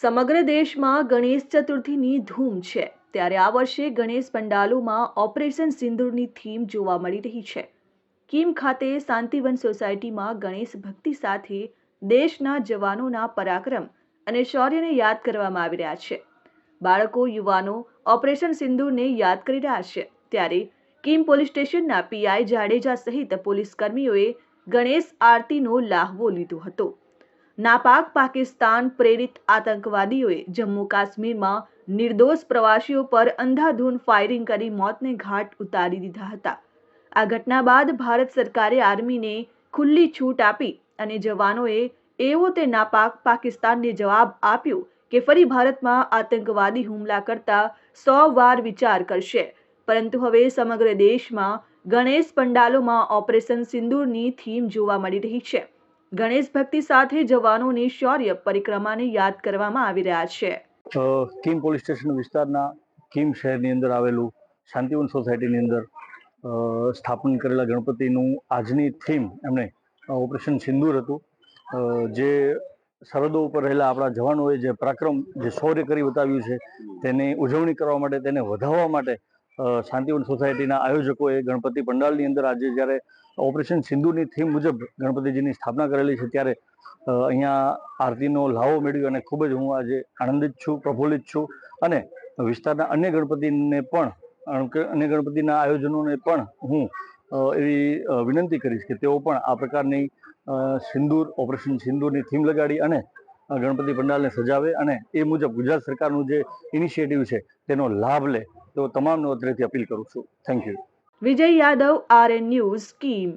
સમગ્ર દેશમાં ગણેશ ચતુર્થીની ધૂમ છે ત્યારે આ વર્ષે ગણેશ પંડાલોમાં ઓપરેશન સિંદૂરની થીમ જોવા મળી રહી છે। કીમ ખાતે શાંતિવન સોસાયટીમાં ગણેશ ભક્તિ સાથે દેશના જવાનોના પરાક્રમ અને શૌર્યને યાદ કરવામાં આવી રહ્યા છે। બાળકો યુવાનો ઓપરેશન સિંદૂરને યાદ કરી રહ્યા છે ત્યારે કીમ પોલીસ સ્ટેશનના પીઆઈ જાડેજા સહિત પોલીસ કર્મીઓએ ગણેશ આરતીનો લાહવો લીધો હતો। નાપાક પાકિસ્તાન પ્રેરિત આતંકવાદીઓએ જમ્મુ કાશ્મીરમાં નિર્દોષ પ્રવાસીઓ પર અંધાધૂંધ ફાયરિંગ કરી મોતને ઘાટ ઉતારી દીધા હતા। આ ઘટના બાદ ભારત સરકારે આર્મીને ખુલ્લી છૂટ આપી અને જવાનોએ એવો તે નાપાક પાકિસ્તાનને જવાબ આપ્યો કે ફરી ભારતમાં આતંકવાદી હુમલા કરતા 100 વાર વિચાર કરશે। પરંતુ હવે સમગ્ર દેશમાં ગણેશ પંડાલોમાં ઓપરેશન સિંદૂરની થીમ જોવા મળી રહી છે। ગણેશ ભક્તિ સાથે જવાનોની શૌર્ય પરિક્રમાને યાદ કરવામાં આવી રહ્યા છે। કીમ પોલીસ સ્ટેશન વિસ્તારના કીમ શહેરની અંદર આવેલું શાંતિવન સોસાયટીની અંદર સ્થાપન કરેલા ગણપતિનું આજની થીમ એમણે ઓપરેશન સિંદૂર હતું। જે સરહદો ઉપર રહેલા આપણા જવાનોએ જે પરાક્રમ જે શૌર્ય કરી બતાવ્યું છે તેની ઉજવણી કરવા માટે, તેને વધાવવા માટે શાંતિવન સોસાયટીના આયોજકોએ ગણપતિ પંડાલની અંદર આજે જ્યારે ઓપરેશન સિંદૂરની થીમ મુજબ ગણપતિજીની સ્થાપના કરેલી છે ત્યારે અહીંયા આરતીનો લાવો મેળવ્યો અને ખૂબ જ હું આજે આનંદિત છું, પ્રફુલ્લિત છું અને વિસ્તારના અન્ય ગણપતિને પણ અન્ય ગણપતિના આયોજનોને પણ હું એવી વિનંતી કરીશ કે તેઓ પણ આ પ્રકારની ઓપરેશન સિંદૂરની થીમ લગાડી અને ગણપતિ પંડાલને સજાવે અને એ મુજબ ગુજરાત સરકારનું જે ઇનિશિયેટિવ છે તેનો લાભ લે તો તમામનો અત્રેથી અપીલ કરું છું। Thank you. Vijay Yadav, RN news, Kim.